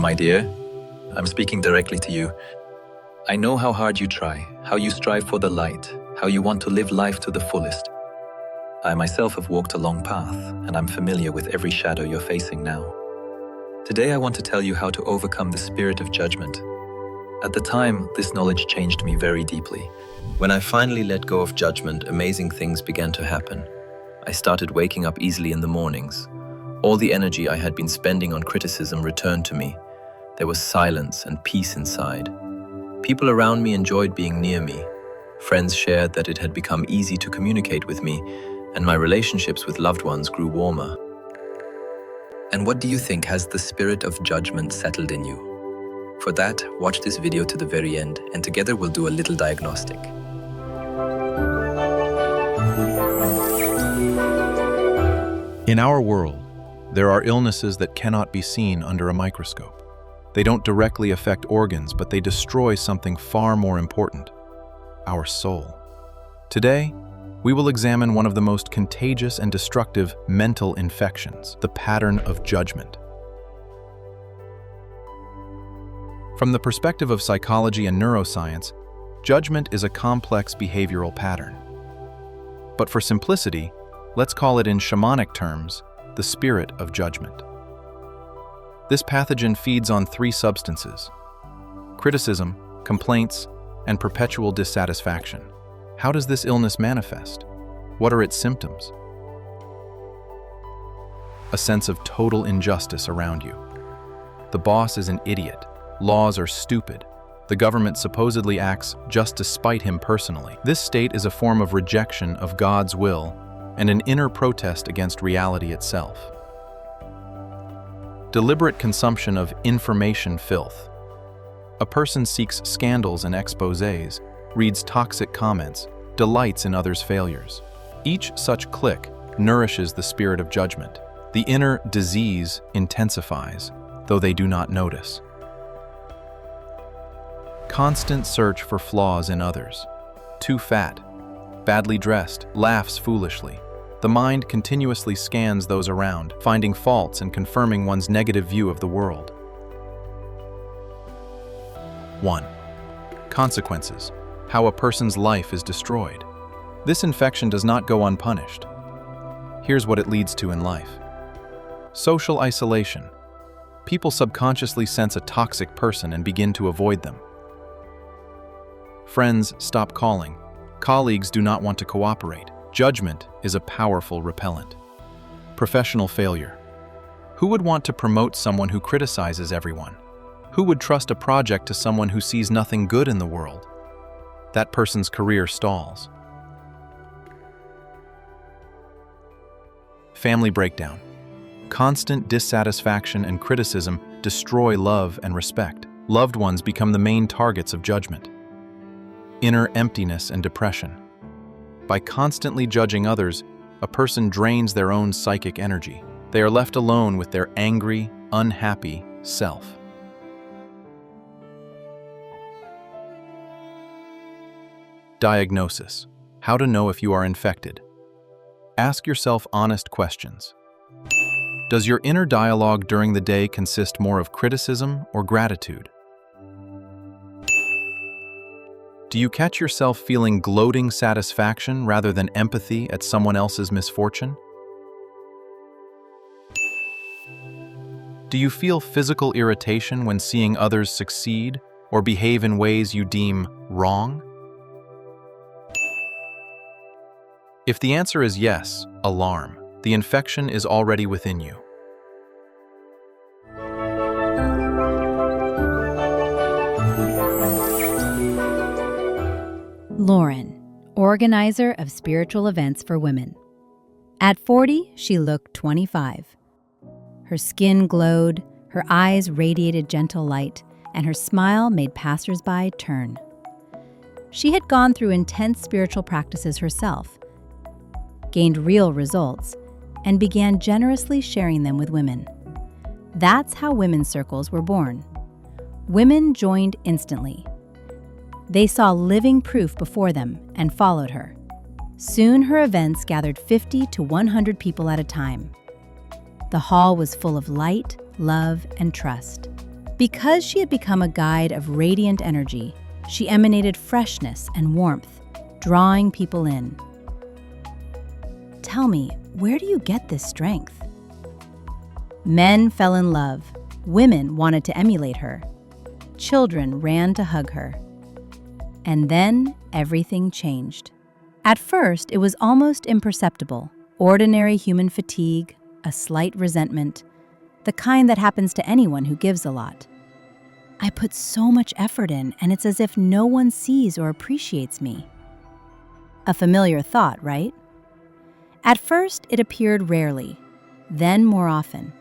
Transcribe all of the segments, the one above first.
my dear. I'm speaking directly to you. I know how hard you try, how you strive for the light, how you want to live life to the fullest. I myself have walked a long path, and I'm familiar with every shadow you're facing now. Today I want to tell you how to overcome the spirit of judgment. At the time, this knowledge changed me very deeply. When I finally let go of judgment, amazing things began to happen. I started waking up easily in the mornings. All the energy I had been spending on criticism returned to me. There was silence and peace inside. People around me enjoyed being near me. Friends shared that it had become easy to communicate with me, and my relationships with loved ones grew warmer. And what do you think? Has the spirit of judgment settled in you? For that, watch this video to the very end, and together we'll do a little diagnostic. In our world, there are illnesses that cannot be seen under a microscope. They don't directly affect organs, but they destroy something far more important: our soul. Today, we will examine one of the most contagious and destructive mental infections, the pattern of judgment. From the perspective of psychology and neuroscience, judgment is a complex behavioral pattern. But for simplicity, let's call it in shamanic terms, the spirit of judgment. This pathogen feeds on three substances: criticism, complaints, and perpetual dissatisfaction. How does this illness manifest? What are its symptoms? A sense of total injustice around you. The boss is an idiot. Laws are stupid. The government supposedly acts just to spite him personally. This state is a form of rejection of God's will and an inner protest against reality itself. Deliberate consumption of information filth. A person seeks scandals and exposés, reads toxic comments, delights in others' failures. Each such click nourishes the spirit of judgment. The inner disease intensifies, though they do not notice. Constant search for flaws in others. Too fat, badly dressed, laughs foolishly. The mind continuously scans those around, finding faults and confirming one's negative view of the world. 1. Consequences. How a person's life is destroyed. This infection does not go unpunished. Here's what it leads to in life. Social isolation. People subconsciously sense a toxic person and begin to avoid them. Friends stop calling. Colleagues do not want to cooperate. Judgment is a powerful repellent. Professional failure. Who would want to promote someone who criticizes everyone? Who would trust a project to someone who sees nothing good in the world? That person's career stalls. Family breakdown. Constant dissatisfaction and criticism destroy love and respect. Loved ones become the main targets of judgment. Inner emptiness and depression. By constantly judging others, a person drains their own psychic energy. They are left alone with their angry, unhappy self. Diagnosis. How to know if you are infected. Ask yourself honest questions. Does your inner dialogue during the day consist more of criticism or gratitude? Do you catch yourself feeling gloating satisfaction rather than empathy at someone else's misfortune? Do you feel physical irritation when seeing others succeed or behave in ways you deem wrong? If the answer is yes, alarm. The infection is already within you. Lauren, organizer of spiritual events for women. At 40, she looked 25. Her skin glowed, her eyes radiated gentle light, and her smile made passersby turn. She had gone through intense spiritual practices herself, gained real results, and began generously sharing them with women. That's how women's circles were born. Women joined instantly. They saw living proof before them and followed her. Soon her events gathered 50 to 100 people at a time. The hall was full of light, love, and trust. Because she had become a guide of radiant energy, she emanated freshness and warmth, drawing people in. Tell me, where do you get this strength? Men fell in love. Women wanted to emulate her. Children ran to hug her. And then everything changed. At first, it was almost imperceptible. Ordinary human fatigue, a slight resentment, the kind that happens to anyone who gives a lot. I put so much effort in, and it's as if no one sees or appreciates me. A familiar thought, right? At first, it appeared rarely, then more often.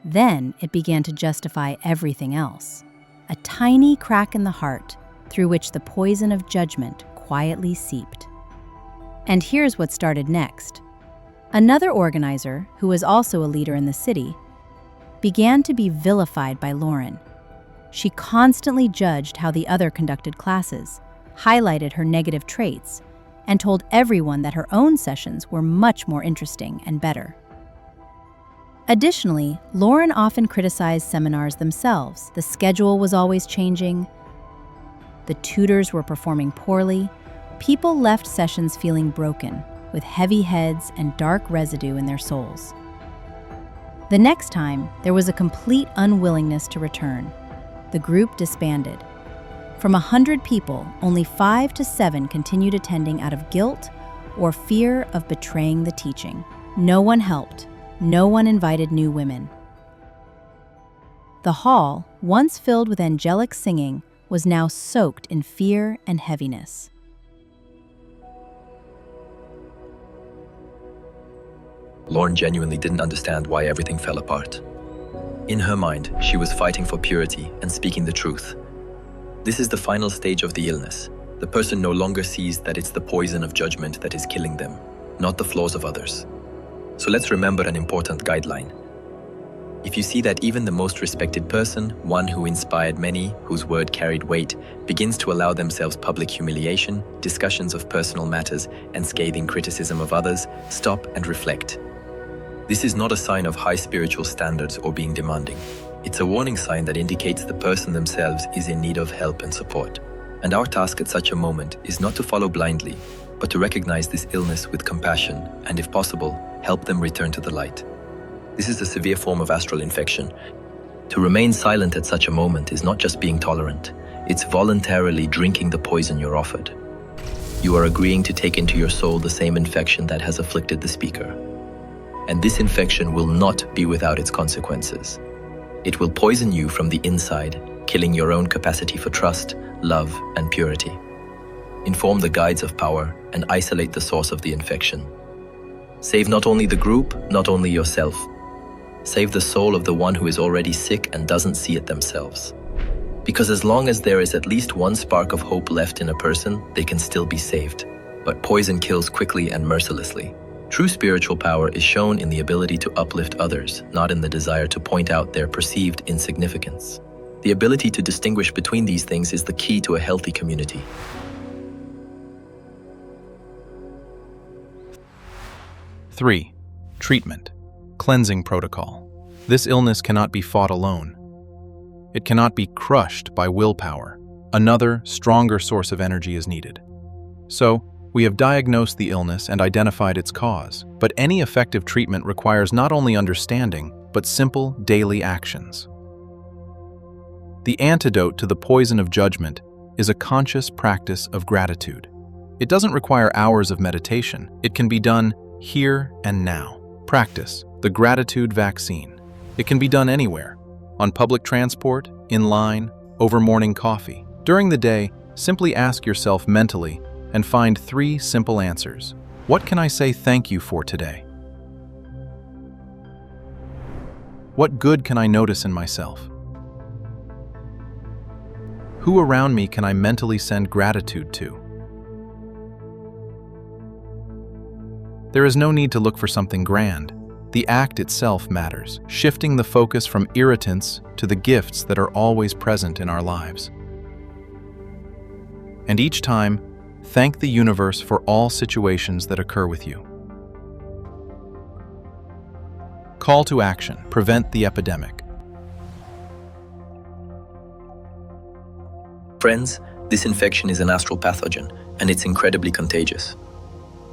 Then it began to justify everything else. A tiny crack in the heart through which the poison of judgment quietly seeped. And here's what started next. Another organizer, who was also a leader in the city, began to be vilified by Lauren. She constantly judged how the other conducted classes, highlighted her negative traits, and told everyone that her own sessions were much more interesting and better. Additionally, Lauren often criticized seminars themselves. The schedule was always changing. The tutors were performing poorly. People left sessions feeling broken, with heavy heads and dark residue in their souls. The next time, there was a complete unwillingness to return. The group disbanded. From 100 people, only 5 to 7 continued attending out of guilt or fear of betraying the teaching. No one helped. No one invited new women. The hall, once filled with angelic singing, was now soaked in fear and heaviness. Lauren genuinely didn't understand why everything fell apart. In her mind, she was fighting for purity and speaking the truth. This is the final stage of the illness. The person no longer sees that it's the poison of judgment that is killing them, not the flaws of others. So let's remember an important guideline. If you see that even the most respected person, one who inspired many, whose word carried weight, begins to allow themselves public humiliation, discussions of personal matters, and scathing criticism of others, stop and reflect. This is not a sign of high spiritual standards or being demanding. It's a warning sign that indicates the person themselves is in need of help and support. And our task at such a moment is not to follow blindly, but to recognize this illness with compassion and, if possible, help them return to the light. This is a severe form of astral infection. To remain silent at such a moment is not just being tolerant, it's voluntarily drinking the poison you're offered. You are agreeing to take into your soul the same infection that has afflicted the speaker. And this infection will not be without its consequences. It will poison you from the inside, killing your own capacity for trust, love, and purity. Inform the guides of power and isolate the source of the infection. Save not only the group, not only yourself. Save the soul of the one who is already sick and doesn't see it themselves. Because as long as there is at least one spark of hope left in a person, they can still be saved. But poison kills quickly and mercilessly. True spiritual power is shown in the ability to uplift others, not in the desire to point out their perceived insignificance. The ability to distinguish between these things is the key to a healthy community. Three, treatment, cleansing protocol. This illness cannot be fought alone. It cannot be crushed by willpower. Another, stronger source of energy is needed. So, we have diagnosed the illness and identified its cause, but any effective treatment requires not only understanding, but simple daily actions. The antidote to the poison of judgment is a conscious practice of gratitude. It doesn't require hours of meditation. It can be done here and now. Practice the gratitude vaccine. It can be done anywhere, on public transport, in line, over morning coffee. During the day, simply ask yourself mentally and find 3 simple answers. What can I say thank you for today? What good can I notice in myself? Who around me can I mentally send gratitude to? There is no need to look for something grand. The act itself matters, shifting the focus from irritants to the gifts that are always present in our lives. And each time, thank the universe for all situations that occur with you. Call to action, prevent the epidemic. Friends, this infection is an astral pathogen, and it's incredibly contagious.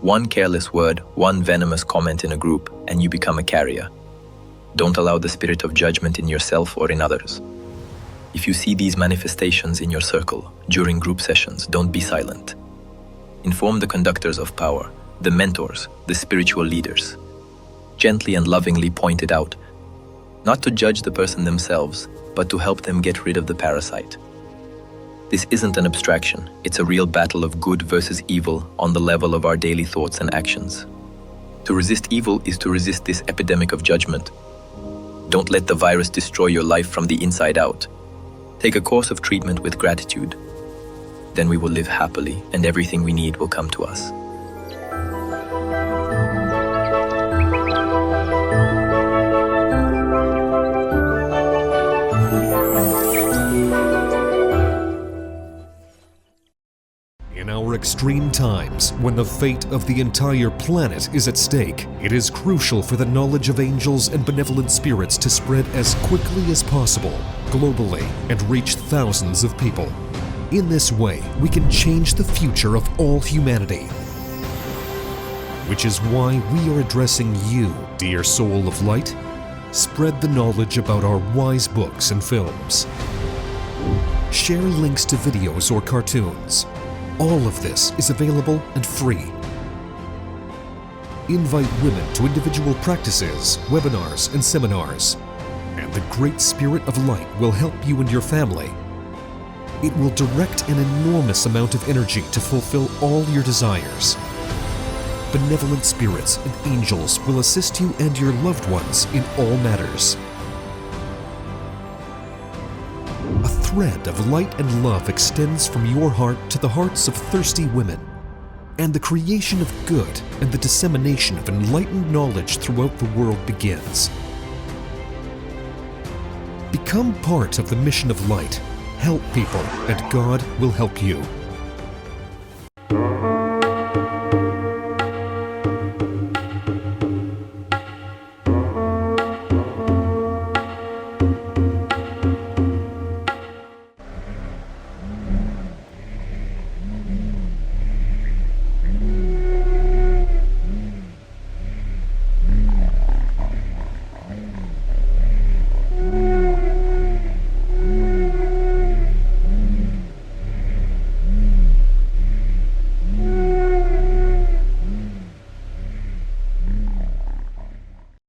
One careless word, one venomous comment in a group, and you become a carrier. Don't allow the spirit of judgment in yourself or in others. If you see these manifestations in your circle during group sessions, don't be silent. Inform the conductors of power, the mentors, the spiritual leaders. Gently and lovingly point it out, not to judge the person themselves, but to help them get rid of the parasite. This isn't an abstraction, it's a real battle of good versus evil on the level of our daily thoughts and actions. To resist evil is to resist this epidemic of judgment. Don't let the virus destroy your life from the inside out. Take a course of treatment with gratitude. Then we will live happily, and everything we need will come to us. In our extreme times, when the fate of the entire planet is at stake, it is crucial for the knowledge of angels and benevolent spirits to spread as quickly as possible, globally, and reach thousands of people. In this way, we can change the future of all humanity. Which is why we are addressing you, dear soul of light. Spread the knowledge about our wise books and films. Share links to videos or cartoons. All of this is available and free. Invite women to individual practices, webinars, and seminars. And the Great Spirit of Light will help you and your family. It will direct an enormous amount of energy to fulfill all your desires. Benevolent spirits and angels will assist you and your loved ones in all matters. A thread of light and love extends from your heart to the hearts of thirsty women, and the creation of good and the dissemination of enlightened knowledge throughout the world begins. Become part of the mission of light. Help people, and God will help you.